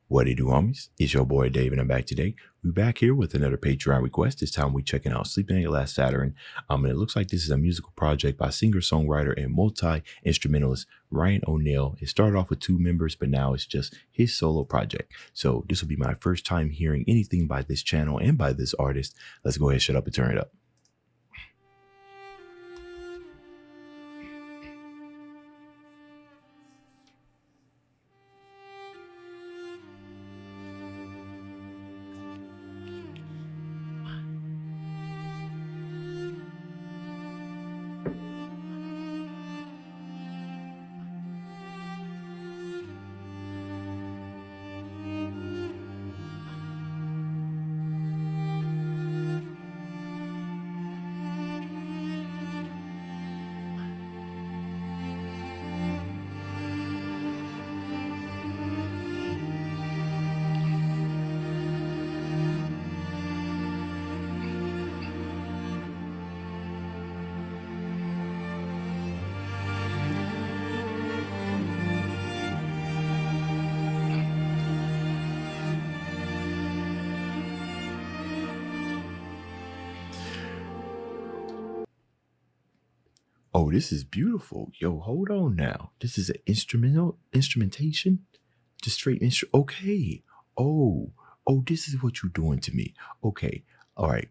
What it do, homies? It's your boy Dave, and I'm back today. We're back here with another Patreon request. This time we're checking out Sleeping at Last Saturn. And it looks like this is a musical project by singer-songwriter and multi-instrumentalist Ryan O'Neal. It started off with two members, but now it's just his solo project. So this will be my first time hearing anything by this channel and by this artist. Let's go ahead, shut up, and turn it up. Oh, this is beautiful. Yo, hold on now. This is an instrumentation? Just straight okay. Oh, this is what you're doing to me. Okay. All right.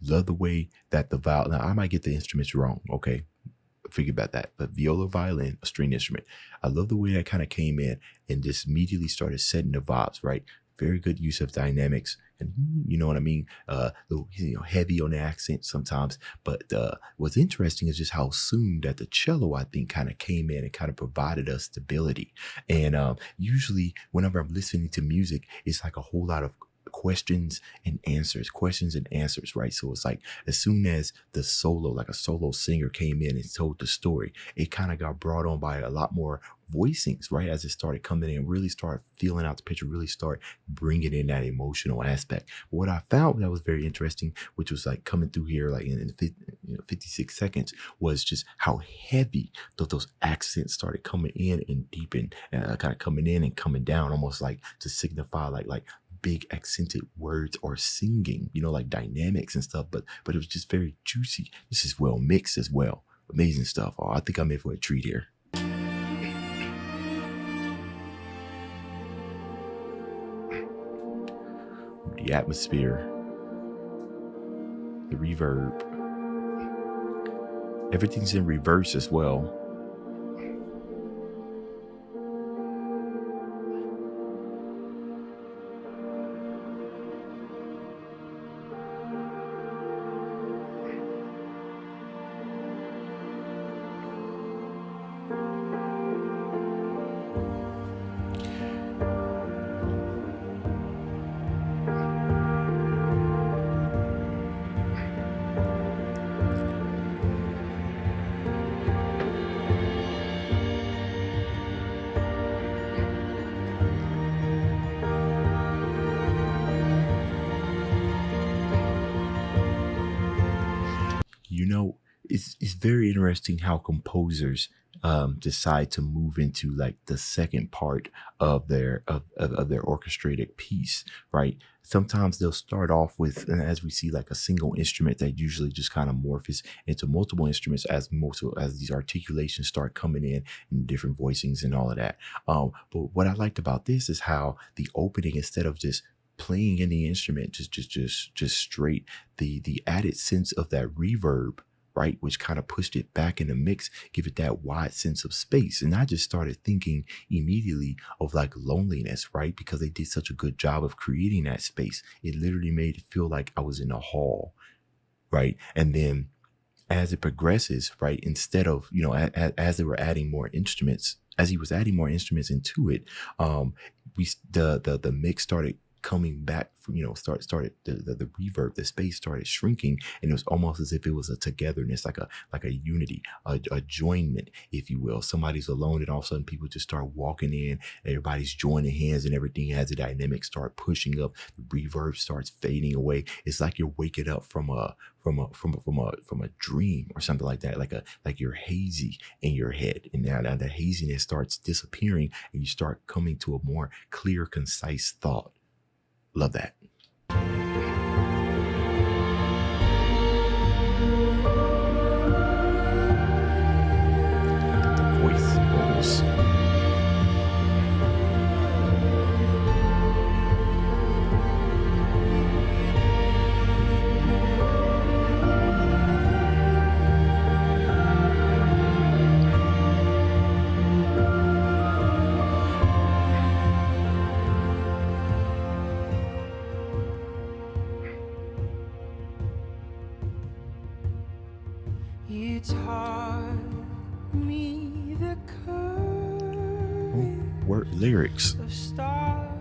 Love the way that the violin, now I might get the instruments wrong. Okay. Figure about that. But viola, violin, a string instrument. I love the way that kind of came in and just immediately started setting the vibes, right? Very good use of dynamics, and you know what I mean. Heavy on the accent sometimes, but what's interesting is just how soon that the cello, I think, kind of came in and kind of provided us stability. And usually, whenever I'm listening to music, it's like a whole lot of questions and answers, right? So it's like as soon as the solo, like a solo singer came in and told the story, it kind of got brought on by a lot more voicings, right? As it started coming in, really start feeling out the picture, really start bringing in that emotional aspect. But what I found that was very interesting, which was like coming through here, like in 56 seconds, was just how heavy those accents started coming in and deepen, kind of coming in and coming down, almost like to signify like big accented words or singing, like dynamics and stuff, but it was just very juicy. This is well mixed as well. Amazing stuff. Oh, I think I'm in for a treat here. The atmosphere, the reverb, everything's in reverse as well. It's very interesting how composers decide to move into like the second part of their orchestrated piece, right? Sometimes they'll start off with, as we see, like a single instrument that usually just kind of morphs into multiple instruments as these articulations start coming in and different voicings and all of that. But what I liked about this is how the opening, instead of just playing any instrument, just straight, the added sense of that reverb, right, which kind of pushed it back in the mix, give it that wide sense of space. And I just started thinking immediately of like loneliness, right? Because they did such a good job of creating that space. It literally made it feel like I was in a hall, right? And then as it progresses, right, instead of, as they were adding more instruments, as he was adding more instruments into it, the mix started coming back from, started the reverb, the space started shrinking, and it was almost as if it was a togetherness, like a unity, a joinment, if you will. Somebody's alone, and all of a sudden people just start walking in, everybody's joining hands, and everything has a dynamic start pushing up. The reverb starts fading away. It's like you're waking up from a dream or something like that, like you're hazy in your head, and now the haziness starts disappearing, and you start coming to a more clear, concise thought. Love that. Voice rolls. You taught me the courage Lyrics of stars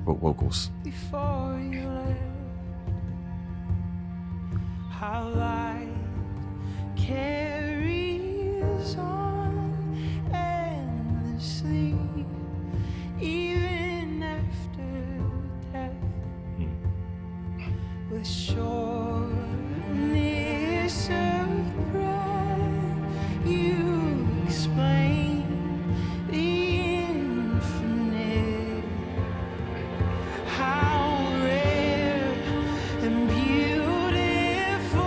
vocals. before you left. How light carries on endlessly, even after death. With sureness of breath, you explain the infinite. How rare and beautiful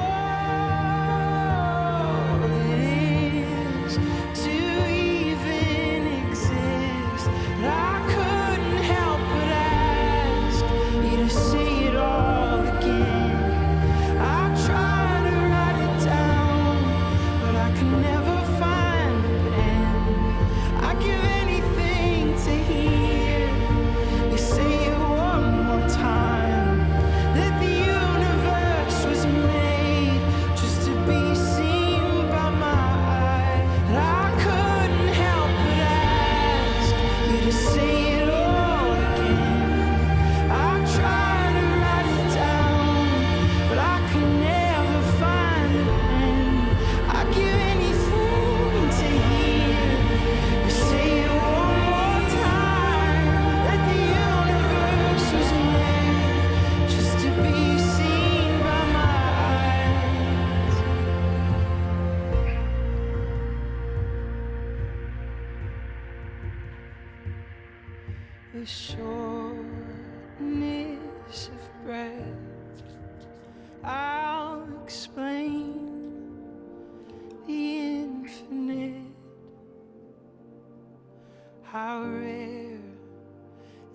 it is to even exist. I couldn't help but ask you to say it all again. I tried to write it down, but I could never find the pen. I'd give anything to hear you say it one more time, that the universe was made just to be seen by my eye. And I couldn't help but ask you to say it all again. I tried to write it down, but I could never find the pen. I'd give anything to hear you say it one more time, that the universe was made just to be seen by my eyes. With shortness of breath, I'll explain the infinite. How rare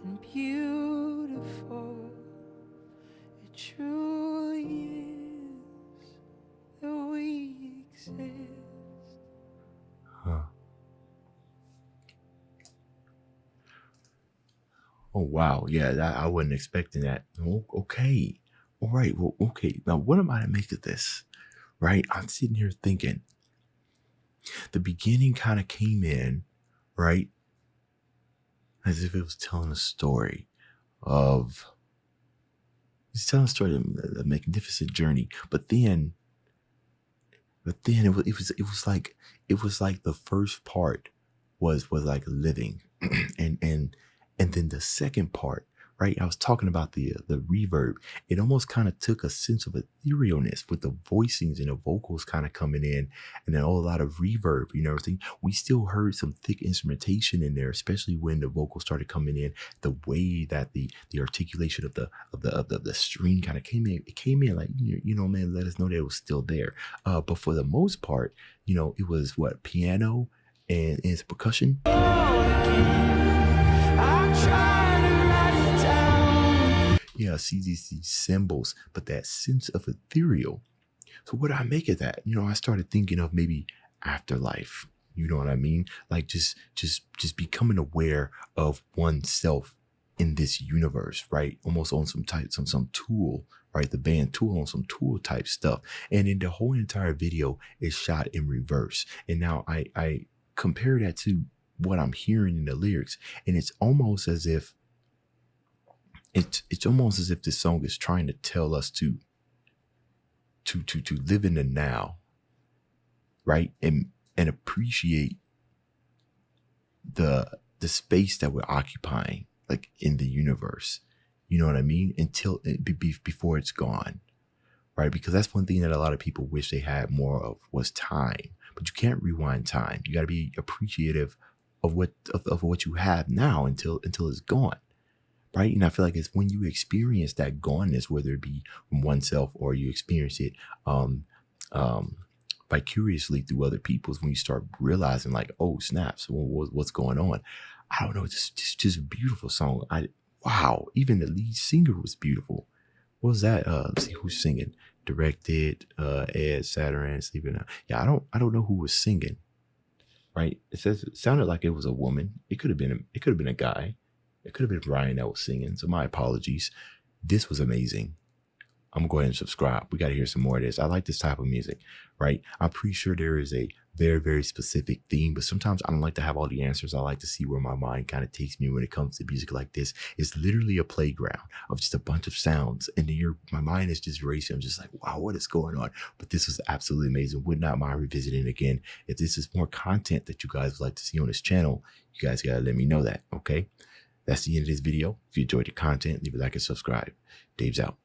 and beautiful it truly is that we exist. Huh. Oh, wow. Yeah, I wasn't expecting that. Oh, okay. All right. Well, okay. Now, what am I to make of this? Right? I'm sitting here thinking the beginning kind of came in, right? As if it was telling a story of, it's telling a story of a magnificent journey. But then it was like the first part was like living, and then the second part, right? I was talking about the reverb. It almost kind of took a sense of etherealness with the voicings and the vocals kind of coming in, and then a lot of reverb, everything. We still heard some thick instrumentation in there, especially when the vocals started coming in. The way that the articulation of the string kind of came in, it came in like, man, let us know that it was still there. But for the most part, it was what, piano and it's percussion. Yeah, I see these symbols, but that sense of ethereal. So what do I make of that? I started thinking of maybe afterlife. You know what I mean? Like just becoming aware of oneself in this universe, right? Almost on some Tool, right? The band Tool, on some Tool type stuff. And then the whole entire video is shot in reverse. And now I compare that to what I'm hearing in the lyrics, and it's almost as if it's almost as if this song is trying to tell us to live in the now, right? And appreciate the space that we're occupying, like in the universe. You know what I mean? Until before it's gone, right? Because that's one thing that a lot of people wish they had more of was time. But you can't rewind time. You got to be appreciative of what you have now until it's gone, right? And I feel like it's when you experience that goneness, whether it be from oneself or you experience it vicariously through other people's, when you start realizing like, oh snaps, what's going on? I don't know. It's just a beautiful song. Wow. Even the lead singer was beautiful. What was that? Let's see who's singing. Directed, Ed, Saturn, Sleeping. Yeah, I don't know who was singing. Right? It sounded like it was a woman. It could have been a guy. It could have been Ryan that was singing. So my apologies. This was amazing. I'm gonna go ahead and subscribe. We got to hear some more of this. I like this type of music, right? I'm pretty sure there is a very, very specific theme, but sometimes I don't like to have all the answers. I like to see where my mind kind of takes me when it comes to music like this. It's literally a playground of just a bunch of sounds, and then my mind is just racing. I'm just like, wow, what is going on? But this was absolutely amazing. Would not mind revisiting again. If this is more content that you guys would like to see on this channel, you guys gotta let me know that, okay? That's the end of this video. If you enjoyed the content, leave a like and subscribe. Dave's out.